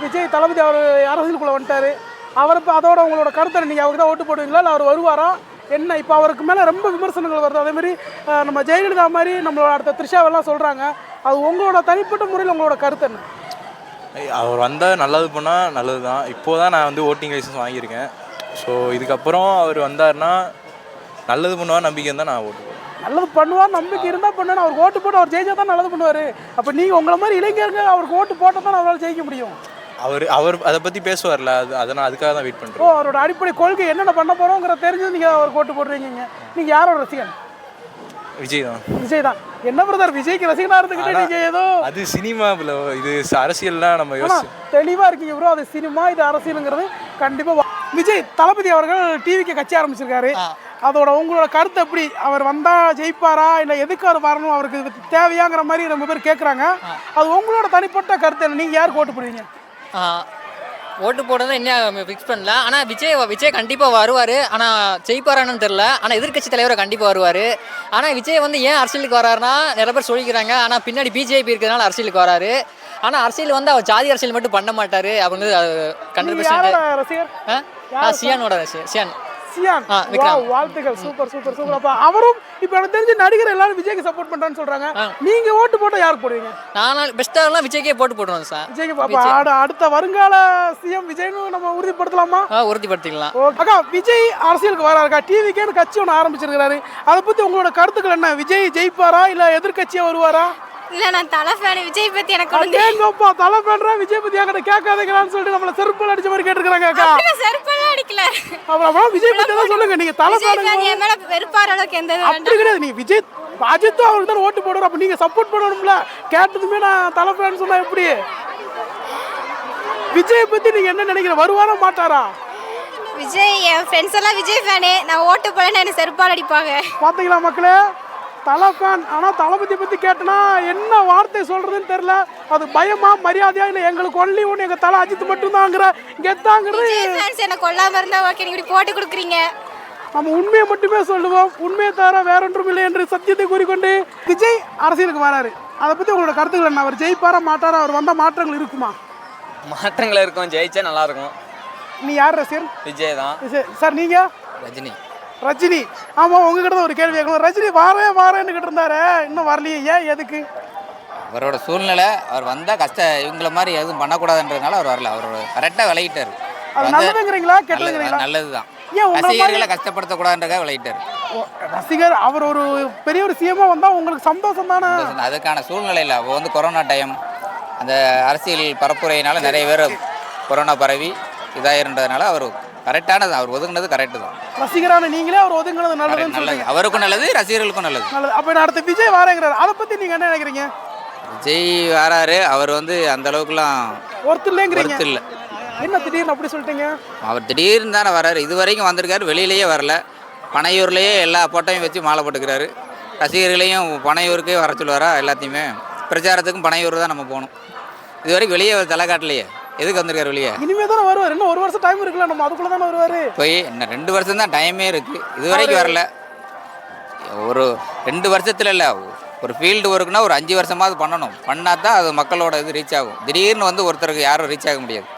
விஜய் தளபதி அவர் அரசியலுக்குள்ளே வந்துட்டார். அவர் இப்போ அதோட உங்களோட கருத்தை நீங்கள் அவருக்கு தான் ஓட்டு போடுவீங்களா இல்லை அவர் வருவாரா என்ன? இப்போ அவருக்கு மேலே ரொம்ப விமர்சனங்கள் வருது. அதேமாதிரி நம்ம ஜெயலலிதா மாதிரி நம்மளோட அடுத்த த்ரிஷாவெல்லாம் சொல்கிறாங்க. அது உங்களோட தனிப்பட்ட முறையில் உங்களோட கருத்து என்ன? அவர் வந்தால் நல்லது பண்ணால் நல்லது தான். இப்போ தான் நான் வந்து ஓட்டிங் லைசன்ஸ் வாங்கியிருக்கேன். ஸோ இதுக்கப்புறம் அவர் வந்தார்னா நல்லது பண்ணுவார் நம்பிக்கை தான் நான் ஓட்டு போடுவேன். நல்லது பண்ணுவார் நம்பிக்கை இருந்தால் பண்ணுவேன். அவருக்கு ஓட்டு போட்டு அவர் ஜெயிச்சா தான் நல்லது பண்ணுவார். அப்போ நீங்கள் உங்களை மாதிரி இளைஞர்கள் அவருக்கு ஓட்டு போட்டால் தான் அவரால் ஜெயிக்க முடியும். அவர் அதை பற்றி பேசுவார்ல, அதை நான் அதுக்காக தான் வெயிட் பண்ணுறேன். அவரோட அடிப்படை கொள்கை என்னென்ன பண்ண போகிறோங்கிற தெரிஞ்சு நீங்கள் அவருக்கு ஓட்டு போடுறீங்க. நீங்கள் யாரோட ரசிகன்? விஜய் தான். விஜய் தான். என்ன பிரதர் விஜய்க்கு ரசிகனாக இருந்துக்கிட்டே நீங்கள் ஏதோ அது சினிமாவில் இது அரசியல்லாம் நம்ம யோசிச்சு தெளிவாக இருக்கீங்க ப்ரோ. அது சினிமா, இது அரசியலுங்கிறது கண்டிப்பாக. விஜய் தளபதி அவர்கள் டிவிக்கு கட்சி ஆரம்பிச்சிருக்காரு. அதோட உங்களோட கருத்து எப்படி? அவர் வந்தால் ஜெயிப்பாரா இல்லை எதுக்கு அவர் வரணும், அவருக்கு இது தேவையாங்கிற மாதிரி ரொம்ப பேர் கேட்குறாங்க. அது உங்களோட தனிப்பட்ட கருத்து என்ன? நீங்கள் யாருக்கு ஓட்டு போடுவீங்க? ஓட்டு போடுறது என்ன ஃபிக்ஸ் பண்ணல. ஆனால் விஜய் கண்டிப்பாக வருவார். ஆனால் ஜெயிப்பாரான்னு தெரில. ஆனால் எதிர்கட்சி தலைவரை கண்டிப்பாக வருவார். ஆனால் விஜய் வந்து ஏன் அரசியலுக்கு வராருன்னா நிறைய பேர் சொல்லிக்கிறாங்க. ஆனால் பின்னாடி பிஜேபி இருக்கிறதுனால அரசியலுக்கு வராரு. ஆனால் அரசியல் வந்து அவர் ஜாதி அரசியல் மட்டும் பண்ண மாட்டார் அப்படின்னு 100%. சியானோட சியான். வாழ்த்துக்கள். Super super super. அப்ப அவரும் இப்ப எனக்கு தெரிஞ்சு நடிகர் எல்லாரும் விஜய்க்கு சப்போர்ட் பண்றான்னு சொல்றாங்க. நீங்க ஓட்டு போட்டா யாருக்கு போடுவீங்க? நான் பெஸ்ட்டாலாம் விஜய்க்கே போட்டு போடுவேன் சார். விஜய்க்கு அடுத்த வருங்கால சிஎம் விஜய்னு நம்ம உறுதிப்படுத்தலாமா? உறுதிப்படுத்திக்கலாம். அக்கா, விஜய் அரசியலுக்கு வராருக்கா, டிவிக்கேன்னு கட்சி ஒன்று ஆரம்பிச்சிருக்காரு. அதை பத்தி உங்களோட கருத்துக்கள் என்ன? விஜய் ஜெயிப்பாரா இல்ல எதிர்கட்சியா வருவாரா? இல்ல நான் தலை ஃபேன். விஜய் பத்தி எனக்கு ஏங்கப்பா தலை ஃபேன்ரா, விஜய் பத்தி என்கிட்ட கேட்காதீங்களான்னு சொல்லிட்டு நம்மள செருப்பால் அடிச்ச மாதிரி கேட்டுருக்காங்க. அக்கா செருப்பால் அடிக்கல. அப்புறம் விஜய் பத்தி தான் சொல்லுங்க. நீங்க தலை ஃபேன் என் மேல வெறுப்பார அளவுக்கு எந்த அப்படி கிடையாது. நீங்க விஜய் அஜித்தும் அவருக்கு தான் ஓட்டு போடுறோம். அப்ப நீங்க சப்போர்ட் பண்ணணும்ல. கேட்டதுமே நான் தலை ஃபேன் சொன்னா எப்படி? விஜய் பத்தி நீங்க என்ன நினைக்கிற? வருவாரா மாட்டாரா? விஜய் என் ஃப்ரெண்ட்ஸ் எல்லாம் விஜய் ஃபேனே. நான் ஓட்டு போடலன்னா என்ன செருப்பால் அடிப்பாங்க. பாத்தீங்களா மக்களே, தலை ஃபேன். ஆனால் தளபதி பற்றி கேட்டனா என்ன வார்த்தை சொல்கிறதுன்னு தெரில. அது பயமா மரியாதையா இல்லை எங்களுக்கு ஒன்லி ஒன்று எங்கள் தலை அஜித் மட்டும்தாங்கிற கெத்தாங்கிறது. என்ன கொள்ளாமல் இருந்தால் ஓகே, நீங்கள் இப்படி போட்டு கொடுக்குறீங்க. நம்ம உண்மையை மட்டுமே சொல்லுவோம். உண்மையை தவிர வேற ஒன்றும் இல்லை என்று சத்தியத்தை கூறிக்கொண்டு விஜய் அரசியலுக்கு வராரு. அதை பற்றி உங்களோட கருத்துக்கள் என்ன? அவர் ஜெயிப்பாரா மாட்டாரா? அவர் வந்தால் மாற்றங்கள் இருக்குமா? மாற்றங்கள் இருக்கும். ஜெயிச்சா நல்லா இருக்கும். நீ யார் ரசிகர்? விஜய் தான் சார். நீங்கள்? ரஜினி. ரஜினி. ஆமாம், உங்ககிட்ட தான் ஒரு கேள்வி கேட்கணும். ரஜினி வாரேன்னு கிட்ட இருந்தாரு, இன்னும் வரலையே, ஏன் எதுக்கு? அவரோட சூழ்நிலை, அவர் வந்தால் இவங்கள மாதிரி எதுவும் பண்ணக்கூடாதுன்றதுனால அவர் வரல. அவர் கரெக்டாக விளையிட்டார். நல்லதுங்கிறீங்களா கெட்டதுங்கிறீங்களா? நல்லது தான். ரசிகர்களை கஷ்டப்படுத்தக்கூடாதுன்றதுக்காக விளையிட்டார். ரசிகர் அவர் ஒரு பெரிய ஒரு சிஎம்மா வந்தால் உங்களுக்கு சந்தோஷம் தானே? அதுக்கான சூழ்நிலை இல்லை. அப்போ வந்து கொரோனா டைம், அந்த அரசியல் பரப்புரையினால நிறைய பேர் கொரோனா பரவி இதாயிருன்றதுனால அவர் கரெக்டானது. அவர் ஒதுங்கினது கரெக்டு தான். ரசிகரான நீங்களே அவர் ஒதுங்கினது நல்லது. அவருக்கும் நல்லது, ரசிகர்களுக்கும் நல்லது. அப்போ அடுத்த விஜய் வாரேங்கிறார். அதை பற்றி நீங்கள் என்ன நினைக்கிறீங்க? விஜய் வராரு. அவர் வந்து அந்த அளவுக்குலாம் ஒருத்தர் இல்லைங்கிறீங்க. இல்லை. என்ன திடீர்னு அப்படி சொல்லிட்டீங்க? அவர் திடீர்னு தானே வராரு. இது வரைக்கும் வந்திருக்காரு, வெளியிலேயே வரல. பனையூர்லேயே எல்லா போட்டையும் வச்சு மாலை போட்டுக்கிறாரு. ரசிகர்களையும் பனையூருக்கே வர சொல்லுவாரா? எல்லாத்தையுமே பிரச்சாரத்துக்கும் பனையூர் தான் நம்ம போகணும். இது வரைக்கும் வெளியே தலை காட்டலையே. எதுக்கு வந்திருக்காரு வெளியே? இனிமே தானே வருவார். இன்னும் 1 வருஷம் டைம் இருக்குல்ல, நம்ம அதுக்குள்ள தானே வருவார். போய் இன்னும் 2 வருஷம் தான் டைமே இருக்குது. இது வரைக்கும் வரல. ஒரு 2 வருஷத்துல இல்லை, ஒரு ஃபீல்டு ஒர்க்குனா ஒரு 5 வருஷமாவது பண்ணணும். பண்ணால் தான் அது மக்களோட இது ரீச் ஆகும். திடீர்னு வந்து ஒருத்தருக்கு யாரும் ரீச் ஆக முடியாது.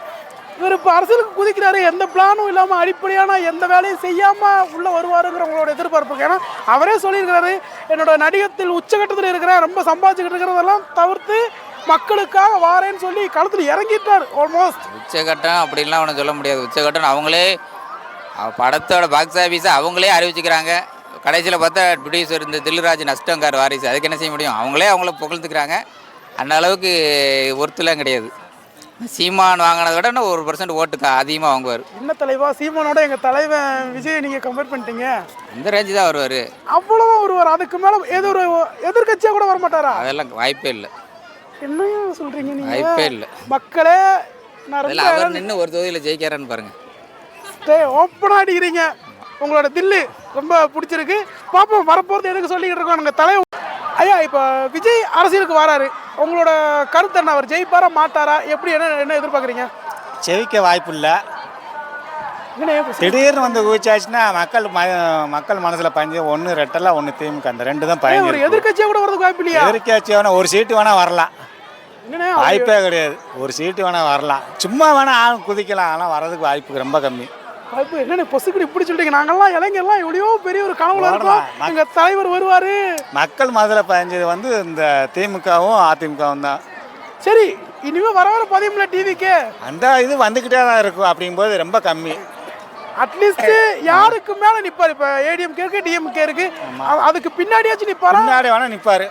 இவர் இப்போ அரசியலுக்கு குதிக்கிறாரு. எந்த பிளானும் இல்லாமல் அடிப்படையான எந்த வேலையும் செய்யாமல் உள்ளே வருவாருங்கிற உங்களோட எதிர்பார்ப்பு. ஏன்னா அவரே சொல்லியிருக்கிறாரு, என்னோட நடிகத்தில் உச்சகட்டத்தில் இருக்கிற ரொம்ப சம்பாதிச்சுக்கிட்டு இருக்கிறதெல்லாம் தவிர்த்து மக்களுக்காக வாரேன்னு சொல்லி களத்தில் இறங்கிட்டார். ஆல்மோஸ்ட் உச்சகட்டம் அப்படின்லாம் ஒன்றும் சொல்ல முடியாது. உச்சகட்டம் அவங்களே படத்தோட பாக்ஸ் ஆஃபீஸை அவங்களே அறிவிச்சுக்கிறாங்க. கடைசியில் பார்த்தா ப்ரொடியூசர் இந்த தில்ராஜ் நஷ்டங்கார் வாரிசு. அதுக்கு என்ன செய்ய முடியும்? அவங்கள புகழ்ந்துக்கிறாங்க. அந்த அளவுக்கு ஒருத்தலாம் கிடையாது. சீமான் வாங்கினதை விட 1% ஓட்டுக்கு அதிகமாக வாங்குவார். என்ன தலைவா, சீமானோட எங்கள் தலைவன் விஜய் நீங்கள் கம்பேர் பண்ணிட்டீங்க. அந்த ரேஞ்சு தான் வருவார். அவ்வளோதான் வருவார். அதுக்கு மேலே ஏதோ ஒரு எதிர்கட்சியாக கூட வர மாட்டாரா? அதெல்லாம் வாய்ப்பே இல்லை. என்னையும் சொல்கிறீங்க நீங்கள்? வாய்ப்பே இல்லை. மக்களே, அவர் நின்று ஒரு தொகுதியில் ஜெயிக்கிறான்னு பாருங்கள். ஓப்பனாக அடிக்கிறீங்க. உங்களோட தில்லு ரொம்ப பிடிச்சிருக்கு. பாப்போம் வரப்போகிறது எதுக்கு சொல்லிக்கிட்டு இருக்கோம் நாங்கள் தலைவர். ஐயா, இப்போ விஜய் அரசியலுக்கு வராரு. உங்களோட கருத்து என்ன? அவர் ஜெயிப்பாரா மாட்டாரா? எப்படி என்ன எதிர்பார்க்குறீங்க? ஜெயிக்க வாய்ப்பு இல்லை. திடீர்னு வந்து ஊச்சாச்சுன்னா மக்கள் மனசில் பஞ்சு ஒன்று ரெட்டலாம், ஒன்று திமுக, அந்த 2 தான் பயன். ஒரு எதிர்கட்சியாக கூட வரதுக்கு வாய்ப்பு இல்லையா? எதிர்கட்சி வேணா ஒரு சீட்டு வேணா வரலாம். என்னண்ணே வாய்ப்பே கிடையாது. ஒரு சீட்டு வேணால் வரலாம், சும்மா வேணால் ஆள் குதிக்கலாம், ஆனால் வர்றதுக்கு வாய்ப்பு ரொம்ப கம்மி. வாய்ப்பு என்னென்ன பொசுக்கடி இப்படி சொல்லிட்டீங்க? நாங்கெல்லாம் இளைஞர்லாம் எவ்வளோ பெரிய ஒரு கனவுல இருக்கோம், எங்கள் தலைவர் வருவார். மக்கள் மனதில் பதிஞ்சது வந்து இந்த திமுகவும் அதிமுகவும் தான். சரி, இனிமேல் வர வர பதியமில்ல டிவிக்கு அந்த இது வந்துக்கிட்டே தான் இருக்கும். அப்படிங்கும்போது ரொம்ப கம்மி. அட்லீஸ்ட் யாருக்கு மேலே நிற்பார்? இப்போ ஏடிஎம்கே இருக்கு, டிஎம்கே இருக்கு, அதுக்கு பின்னாடியாச்சும் நிற்பாரா? பின்னாடி வேணால் நிற்பார்.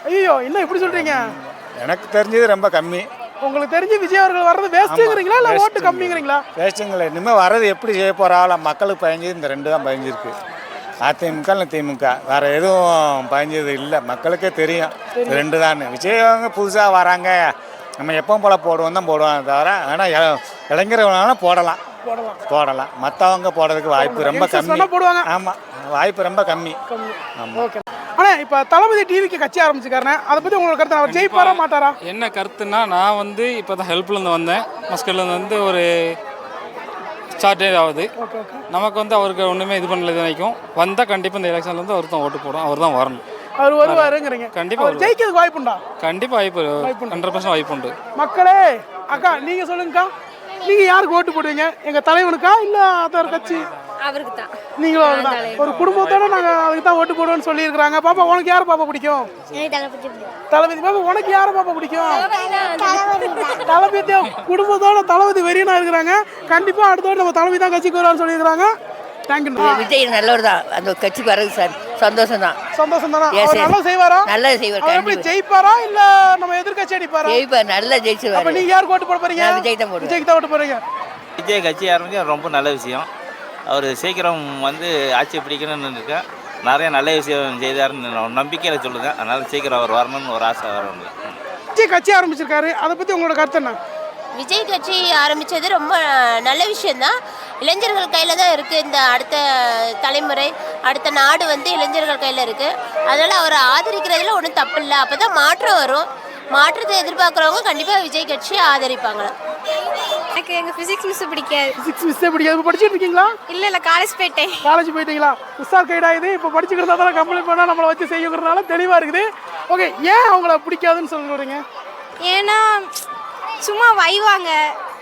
ஐயோ, என்ன இப்படி சொல்கிறீங்க? எனக்கு தெரிஞ்சது ரொம்ப கம்மி. உங்களுக்கு தெரிஞ்சு விஜய் அவர்கள் வர்றது வேஸ்ட்டுங்கிறீங்களா இல்லை ஓட்டு கம்மிங்கிறீங்களா? வேஸ்ட்டுங்களே. இனிமேல் வர்றது எப்படி செய்ய போகிறாங்களா? மக்களுக்கு பயஞ்சது இந்த ரெண்டு தான் பயஞ்சிருக்கு, அதிமுக இல்லை திமுக. வேறு எதுவும் பயஞ்சது இல்லை, மக்களுக்கே தெரியும் ரெண்டு தான். விஜய் அவங்க புதுசாக வராங்க, நம்ம எப்பவும் போல் போடுவோம் தான் போடுவாங்க தவிர, ஆனால் இளைஞர்கள் போடலாம். மற்றவங்க போடுறதுக்கு வாய்ப்பு ரொம்ப கம்மி. போடுவாங்க. ஆமாம், வாய்ப்பு ரொம்ப கம்மி. ஓகே. ஆனால் இப்போ தளபதி டிவிக்கு கட்சி ஆரம்பிச்சுக்காரனே, அதை பற்றி உங்களுக்கு கருத்து, அவர் ஜெயிப்பாரா மாட்டாரா? என்ன கருத்துன்னா, நான் வந்து இப்போ தான் ஹெல்ப்லேருந்து வந்தேன், மஸ்கட்லேருந்து வந்து ஒரு ஸ்டார்டே ஆகுது. நமக்கு வந்து அவருக்கு ஒன்றுமே இது பண்ணல. இது வரைக்கும் வந்தால் கண்டிப்பாக இந்த எலெக்ஷனில் வந்து அவர் தான் ஓட்டு போடும், அவர் தான் வரணும். அவர் வருவாருங்கிறீங்க? கண்டிப்பாக ஜெயிக்கிறதுக்கு வாய்ப்புண்டா? கண்டிப்பாக வாய்ப்பு 100% வாய்ப்பு உண்டு. மக்களே, அக்கா நீங்கள் சொல்லுங்கக்கா, நீங்கள் யாருக்கு ஓட்டு போடுவீங்க? எங்கள் தலைவனுக்கா இல்லை அதர் கட்சி? அவருக்கு தான். நீங்களும் அவர் தான். ஒரு குடும்பத்தோட நாங்கள் அதுக்கு தான் ஓட்டு போடுவோம்னு சொல்லியிருக்கிறாங்க. பாப்பா, உனக்கு யாரை பாப்பா பிடிக்கும்? தளபதி. பாப்பா, உனக்கு யாரை பாப்பா பிடிக்கும்? தளபதி. குடும்பத்தோட தளபதி வெறியனா இருக்கிறாங்க. கண்டிப்பாக அடுத்தோடு நம்ம தளபதி தான் கட்சிக்கு வருவான்னு சொல்லியிருக்கிறாங்க. தேங்க்யூ. விஜய் நல்லவர் தான், அந்த கட்சிக்கு வர்றது சார் சந்தோஷம் தான். சந்தோஷம் தானே? அவர் நல்லா செய்வாரா? நல்லா செய்வார். எப்படி ஜெயிப்பாரா இல்ல நம்ம எதிர்க்கட்சி அடிப்பாரா? ஜெயிப்பார், நல்லா ஜெயிச்சுவார். அப்ப நீங்க யாருக்கு ஓட்டு போட போறீங்க? விஜய் தான் போடுவேன். விஜய்க்கு தான் ஓட்டு போறீங்க. விஜய் கட்சி ஆரம்பிக்க ரொம்ப நல்ல விஷயம். அவர் சீக்கிரம் வந்து ஆட்சி பிடிக்கணும்னு இருக்கேன். நிறைய நல்ல விஷயம் செய்தாருன்னு நம்பிக்கையில் சொல்லுங்கள். அதனால் சீக்கிரம் அவர் வரணும்னு ஒரு ஆசை வரணும். விஜய் கட்சி ஆரம்பிச்சிருக்காரு, அதை பற்றி உங்களோட கருத்து என்ன? விஜய் கட்சி ஆரம்பித்தது ரொம்ப நல்ல விஷயந்தான். இளைஞர்கள் கையில் தான் இருக்குது. இந்த அடுத்த தலைமுறை, அடுத்த நாடு வந்து இளைஞர்கள் கையில் இருக்குது. அதனால் அவரை ஆதரிக்கிறதுல ஒன்றும் தப்பு இல்லை. அப்போ தான் மாற்றம் வரும். மாற்றத்தை எதிர்பார்க்குறவங்க கண்டிப்பாக விஜய் கட்சியை ஆதரிப்பாங்க. எனக்கு எங்கள் ஃபிசிக்ஸ் மிஸ் பிடிக்காது. ஃபிசிக்ஸ் மிஸ்ஸே பிடிக்காது. இப்போ படிச்சுட்டு இருக்கீங்களா? இல்லை, காலேஜ் போயிட்டேன். காலேஜ் போயிட்டீங்களா? உஷார் கைடாகுது. இப்போ படிச்சுக்கிறதா தான் கம்ப்ளைண்ட் பண்ணால் நம்மளை வச்சு செய்யுங்கிறதுனால தெளிவாக இருக்குது. ஓகே, ஏன் அவங்கள பிடிக்காதுன்னு சொல்லுறீங்க? ஏன்னா சும்மா வைவாங்க,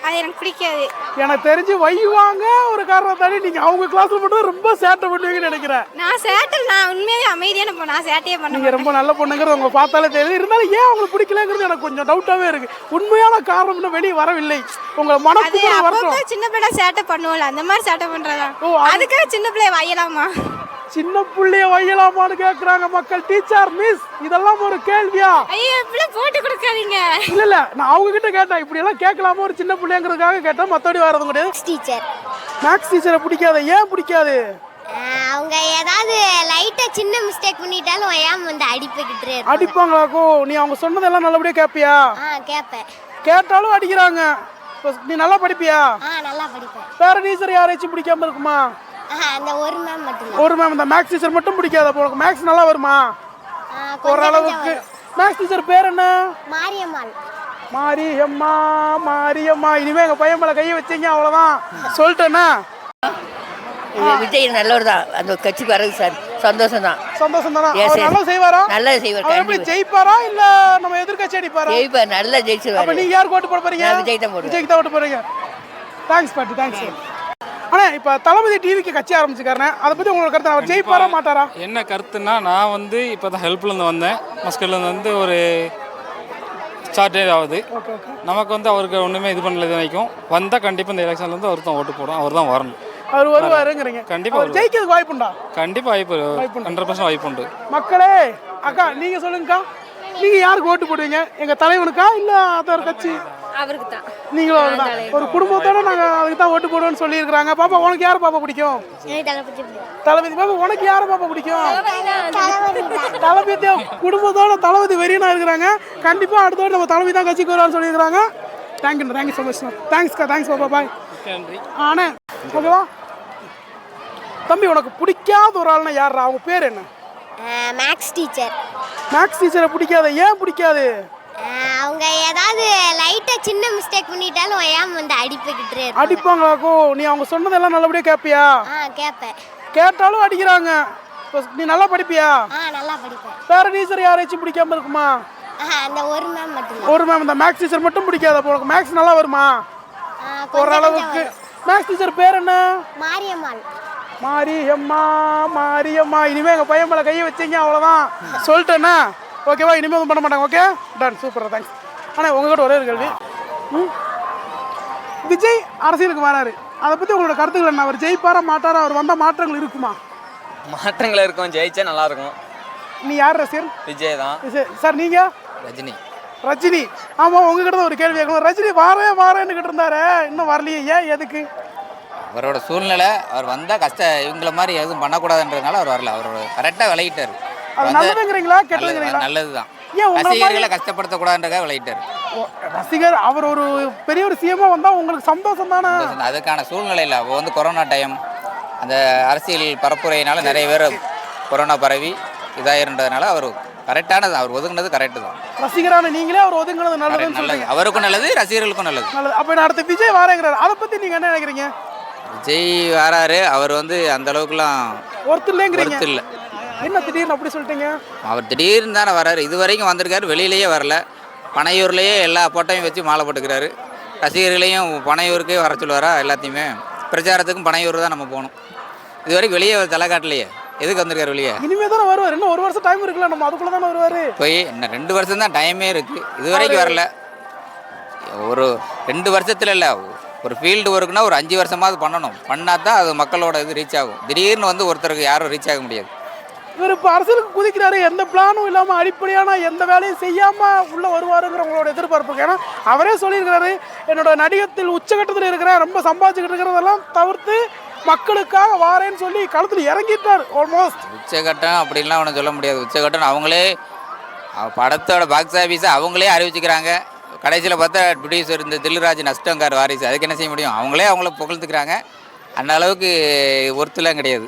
அது எனக்கு பிடிக்காது. எனக்கு தெரிஞ்சு வைவாங்க ஒரு காரணத்தாடி நீங்கள் அவங்க கிளாஸில் மட்டும் ரொம்ப சேட்டை பண்ணுவீங்கன்னு நினைக்கிறேன். நான் உண்மையாகவே அமைதியான பொண்ணு, நான் சேட்டையே பண்ண. நீங்கள் ரொம்ப நல்ல பொண்ணுங்கிறது உங்களை பார்த்தாலே தெரியுது. இருந்தாலும் ஏன் அவங்களுக்கு பிடிக்கலங்கிறது எனக்கு கொஞ்சம் டவுட்டாகவே இருக்குது. உண்மையான காரணம் இன்னும் வெளியே வரவில்லை. உங்களை மனக்குமுறை வரட்டும். சின்ன பிள்ளை சேட்டை பண்ணுவோம்ல, அந்த மாதிரி சேட்டை பண்ணுறதா? அதுக்காக சின்ன பிள்ளைய வையலாமா? சின்ன பிள்ளைய வையலாமான்னு கேட்குறாங்க மக்கள். டீச்சர் மிஸ், இதெல்லாம் ஒரு கேள்வியா? ஐயோ, இப்படி போட்டு கொடுக்காதீங்க. இல்லை, நான் அவங்க கிட்ட கேட்டேன், இப்படியெல்லாம் கேட்கலாமா ஒரு சின்ன பிள்ளைங்கிறதுக்காக கேட்டேன். மற்றபடி வரதும் கிடையாது. டீச்சர், மேக்ஸ் டீச்சரை பிடிக்காது. ஏன் பிடிக்காது? அவங்க ஏதாவது லைட்டா சின்ன மிஸ்டேக் பண்ணிட்டாலும் ஏன் வந்து அடிப்பிக்கிட்டு அடிப்பாங்களாக்கோ? நீ அவங்க சொன்னதெல்லாம் நல்லபடியாக கேட்பியா? கேட்பேன். கேட்டாலும் அடிக்கிறாங்க. நீ நல்லா படிப்பியா? நல்லா படிப்பேன். வேற டீச்சர் யாராச்சும் பிடிக்காம இருக்குமா? அந்த ஒரு மேம் மட்டும். ஒரு மேம், இந்த மேக்ஸ் டீச்சர் மட்டும் பிடிக்காத? உனக்கு மேக்ஸ் நல்லா வருமா? ஓரளவுக்கு. மேக்ஸ் டீச்சர் பேர் என்ன? மாரியம்மாள். மாரியம்மா, மாரியம்மா. இனிமே எங்க பையன் மேல கையை வச்சீங்க அவ்வளவுதான், சொல்லிட்டேன்னா. விஜய் நல்லவர் தான், அந்த கட்சிக்கு வர்றது சார் சந்தோஷம் தான். சந்தோஷம் தானே? அவர் நல்லா செய்வாரா? நல்லா செய்வார். அவர் எப்படி ஜெயிப்பாரா இல்ல நம்ம எதிர்க்கட்சி அடிப்பாரா? ஜெயிப்பார், நல்லா ஜெயிச்சுவார். அப்ப நீங்க யாருக்கு ஓட்டு போட போறீங்க? விஜய் தான் போடுவேன். விஜய்க்கு தான் ஓட்டு போறீங்க. தேங்க்ஸ் பாட்டி, தேங்க்ஸ். ஆனா இப்போ தளபதி டிவிக்கு கட்சி ஆரம்பிச்சுக்காரனே, அதை பற்றி உங்களோட கருத்து, அவர் ஜெயிப்பாரா மாட்டாரா? என்ன கருத்துன்னா, நான் வந்து இப்போ தான் ஹெல்ப்லேருந்து வந்தேன், மஸ்கட்லேருந்து வந்து ஒரு ஸ்டார்டே ஆகுது. நமக்கு வந்து அவருக்கு ஒன்றுமே இது பண்ணல. இது வரைக்கும் வந்தால் கண்டிப்பாக இந்த எலெக்ஷனில் வந்து அவர் தான் ஓட்டு போடும், அவர் தான் வரணும். அவர் வருவாருங்கிறீங்க? கண்டிப்பாக ஜெயிக்கிறதுக்கு வாய்ப்புண்டா? கண்டிப்பாக வாய்ப்பு 100% வாய்ப்பு உண்டு. மக்களே, அக்கா நீங்கள் சொல்லுங்கக்கா, நீங்கள் யாருக்கு ஓட்டு போடுவீங்க? எங்கள் தலைவனுக்கா இல்லை அதர் கட்சி? அவருக்கு தான். நீங்களும் அவர் தான். ஒரு குடும்பத்தோட நாங்கள் அதுக்கு தான் ஓட்டு போடுவோம்னு சொல்லியிருக்கிறாங்க. பாப்பா, உனக்கு யாரை பாப்பா பிடிக்கும்? தளபதி. பாப்பா, உனக்கு யாரை பாப்பா பிடிக்கும்? தளபதி. குடும்பத்தோட தளபதி வெறியனா இருக்கிறாங்க. கண்டிப்பாக அடுத்தோடு நம்ம தளபதி தான் கட்சிக்கு வருவான்னு சொல்லியிருக்கிறாங்க. Thank you so much. தேங்க்ஸ்க்கா, தேங்க்ஸ் பாப்பா, பாய். நன்றி. ஆனே, ஓகேவா? தம்பி, உனக்கு பிடிக்காத ஒரு ஆள்னா யாரா? அவங்க பேர் என்ன? Maths teacher. மேக்ஸ் டீச்சரை பிடிக்காது. ஏன் பிடிக்காது? அவங்க ஏதாவது லைட்டா சின்ன மிஸ்டேக் பண்ணிட்டாலும் ஏன் வந்து அடிப்பிக்கிட்டு அடிப்பாங்களாக்கோ? நீ அவங்க சொன்னதெல்லாம் நல்லபடியாக கேட்பியா? கேட்பேன். கேட்டாலும் அடிக்கிறாங்க. நீ நல்லா படிப்பியா? நல்லா படிப்பேன். வேற டீச்சர் யாராச்சும் பிடிக்காம இருக்குமா? அந்த ஒரு மேம் மட்டும் ஒரு மேம் இந்த மேக்ஸ் டீச்சர் மட்டும் பிடிக்காத போல. மேக்ஸ் நல்லா வருமா ஓரளவுக்கு? மேக்ஸ் டீச்சர் பேர் என்ன? மாரியம்மாள். மாரியம்மா மாரியம்மா. இனிமே எங்கள் பையன் மேலே கையை வச்சிங்க அவ்வளோதான் சொல்லிட்டேன்னா. ஓகேவா? இனிமேல் ஒன்றும் பண்ண மாட்டாங்க. Okay done, super, thanks. ஆனால் உங்ககிட்ட ஒரே ஒரு கேள்வி. விஜய் அரசியலுக்கு வராரு, அதை பற்றி உங்களோட கருத்துக்கள் என்ன? அவர் ஜெயிப்பாரா மாட்டாரா? அவர் வந்தால் மாற்றங்கள் இருக்குமா? மாற்றங்கள் இருக்கும், ஜெயிச்சா நல்லா இருக்கும். நீ யார் ரசிகர்? விஜய் தான் சார். நீங்கள்? ரஜினி. ரஜினி. ஆமாம், உங்ககிட்ட தான் ஒரு கேள்வி கேட்கணும். ரஜினி வாரேன்னு கிட்ட இருந்தாரு, இன்னும் வரலையே, ஏன், எதுக்கு? அவரோட சூழ்நிலை, அவர் வந்தால் இவங்கள மாதிரி எதுவும் பண்ணக்கூடாதுன்றதுனால அவர் வரல. அவர் கரெக்டாக விளையிட்டார். அது நல்லதுங்கிறீங்களா கெட்டதுங்கிறீங்களா? நல்லது தான். ஏன் ரசிகர்களை கஷ்டப்படுத்தக்கூடாதுன்றதுக்காக விளையிட்டார். ரசிகர் அவர் ஒரு பெரிய ஒரு சிஎம்மா வந்தால் உங்களுக்கு சந்தோஷம் தானே? அதுக்கான சூழ்நிலை இல்லை. அப்போ வந்து கொரோனா டைம், அந்த அரசியல் பரப்புரையினால நிறைய பேர் கொரோனா பரவி இதாயிருன்றதுனால அவர் கரெக்டானது, அவர் ஒதுங்கினது கரெக்டு தான். ரசிகரான நீங்களே அவர் ஒதுங்கினது நல்லதுன்னு சொல்றீங்க. அவருக்கும் நல்லது, ரசிகர்களுக்கும் நல்லது. நல்லது. அப்போ அடுத்த விஜய் வாரேங்கிறார், அதை பற்றி நீங்கள் என்ன நினைக்கிறீங்க? விஜய் வராரு, அவர் வந்து அந்த அளவுக்குலாம் ஒருத்தர் இல்லை. என்ன திடீர்னு அப்படி சொல்லிட்டீங்க? அவர் திடீர்னு தானே வராரு. இது வரைக்கும் வந்திருக்காரு, வெளியிலேயே வரல. பனையூர்லேயே எல்லா போட்டையும் வச்சு மாலை போட்டுக்கிறாரு. ரசிகர்களையும் பனையூருக்கே வர சொல்லுவாரா? எல்லாத்தையுமே பிரச்சாரத்துக்கும் பனையூர் தான் நம்ம போகணும். இது வரைக்கும் வெளியே தலை காட்டலையே, எதுக்கு வந்திருக்காரு வெளியே? இனிமே தானே வருவார், இன்னும் 1 வருஷம் டைம் இருக்குல்ல, நம்ம அதுக்குள்ளே தானே வருவார். போய் இன்னும் 2 வருஷம் தான் டைமே இருக்குது, இது வரைக்கும் வரல. ஒரு 2 வருஷத்துல இல்லை, ஒரு ஃபீல்டு ஒர்க்குனா ஒரு 5 வருஷமாவது பண்ணணும். பண்ணால் தான் அது மக்களோட இது ரீச் ஆகும். திடீர்னு வந்து ஒருத்தருக்கு யாரும் ரீச் ஆக முடியாது. இவர் இப்போ அரசியலுக்கு குதிக்கிறாரு, எந்த பிளானும் இல்லாமல் அடிப்படையான எந்த வேலையும் செய்யாமல் உள்ளே வருவாருங்கிற உங்களோட எதிர்பார்ப்பு. ஏன்னா அவரே சொல்லியிருக்கிறாரு, என்னோட நடிகத்தில் உச்சகட்டத்தில் இருக்கிறேன், ரொம்ப சம்பாதிச்சுக்கிட்டு இருக்கிறதெல்லாம் தவிர்த்து மக்களுக்காக வாரேன்னு சொல்லி களத்தில் இறங்கிட்டார். ஆல்மோஸ்ட் உச்சகட்டம் அப்படின்லாம் ஒன்றும் சொல்ல முடியாது. உச்சகட்டம் அவங்களே படத்தோட பாக்ஸ் ஆஃபீஸை அவங்களே அறிவிச்சுக்கிறாங்க. கடைசியில் பார்த்தா ப்ரொடியூசர் இந்த தில்ராஜ் நஷ்டங்கார் வாரிசு, அதுக்கு என்ன செய்ய முடியும்? அவங்களே அவங்கள புகழ்ந்துக்கிறாங்க. அந்த அளவுக்கு ஒருத்தலாம் கிடையாது.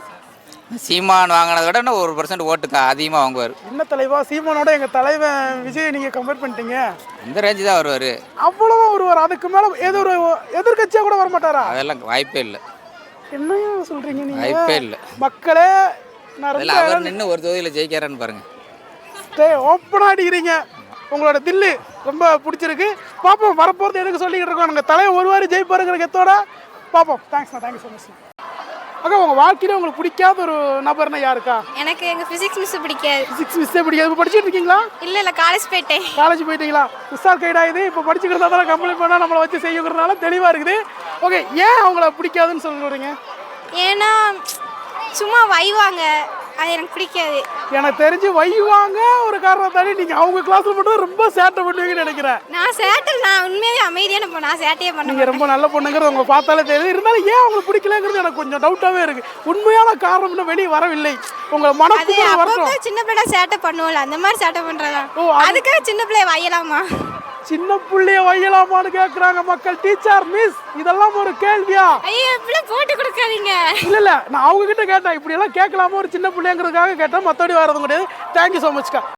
சீமான் வாங்கினதை விட இன்னும் 1% ஓட்டுக்கு அதிகமாக வாங்குவார். என்ன தலைவா, சீமானோட எங்கள் தலைவன் விஜய் நீங்கள் கம்பேர் பண்ணிட்டீங்க. அந்த ரேஞ்சு தான் வருவார், அவ்வளோதான் வருவார். அதுக்கு மேலே ஏதோ ஒரு எதிர்கட்சியாக கூட வரமாட்டாரா? அதெல்லாம் வாய்ப்பே இல்லை. என்ன சொல்கிறீங்க நீங்கள்? வாய்ப்பே இல்லை. மக்களே அதில் அவர் நின்று ஒரு தொகுதியில் ஜெயிக்கிறான்னு பாருங்கள். ஓப்பனாக அடிக்கிறீங்க. உங்களோட தில்லு ரொம்ப பிடிச்சிருக்கு. பார்ப்போம், வரப்போகிறது எனக்கு சொல்லிக்கிட்டு இருக்கோம். நாங்கள் தலைவர் ஒருவாரி ஜெயிப்பாருங்கிற கெத்தோட பார்ப்போம். தேங்க்ஸ்ண்ணா, தேங்க்யூ ஸோ மச். அக்கா, உங்கள் வாழ்க்கையில் உங்களுக்கு பிடிக்காத ஒரு நபர்னா யாருக்கா? எனக்கு எங்கள் ஃபிசிக்ஸ் மிஸ் பிடிக்காது. ஃபிசிக்ஸ் மிஸ்ஸே பிடிக்காது. இப்போ படிச்சுட்டு இருக்கீங்களா? இல்லை காலேஜ் போயிட்டேன். காலேஜ் போயிட்டீங்களா? மிஸ்ஸால் கைடாகுது. இப்போ படிச்சுக்கிறதா தான் கம்ப்ளைண்ட் பண்ணால் நம்மளை வச்சு செய்யுங்கிறதுனால தெளிவாக இருக்குது. ஓகே, ஏன் அவங்கள பிடிக்காதுன்னு சொல்கிறீங்க? ஏன்னா சும்மா வைவாங்க, அது எனக்கு பிடிக்காது. எனக்கு தெரிஞ்சு வைவாங்க ஒரு காரணத்தாலே நீங்கள் அவங்க கிளாஸில் மட்டும் ரொம்ப சேட்டை பண்ணுவீங்கன்னு நினைக்கிறேன். நான் உண்மையாகவே அமைதியான பொண்ணு, நான் சேட்டையே பண்ண. நீங்கள் ரொம்ப நல்ல பொண்ணுங்கிறது உங்களை பார்த்தாலே தெரியுது. இருந்தாலும் ஏன் அவங்களுக்கு பிடிக்கலங்கிறது எனக்கு கொஞ்சம் டவுட்டாகவே இருக்குது. உண்மையான காரணம் இன்னும் வெளியே வரவில்லை. உங்களை மனசுக்குள்ள வரணும். சின்ன பிள்ளை சேட்டை பண்ணுவோம்ல, அந்த மாதிரி சேட்டை பண்ணுறதா? அதுக்காக சின்ன பிள்ளைய வையலாமா? சின்ன பிள்ளைய வையலாமான்னு கேட்குறாங்க மக்கள். டீச்சர் மிஸ், இதெல்லாம் ஒரு கேள்வியா? ஐயோ, இப்படிலாம் போட்டு கொடுக்காதீங்க. இல்லை, நான் அவங்க கிட்ட கேட்டேன், இப்படியெல்லாம் கேட்கலாமா ஒரு சின்ன பிள்ளைங்கிறதுக்காக கேட்டேன், மற்றபடி வரதும் கிடையாது. Thank you so மச்க்கா.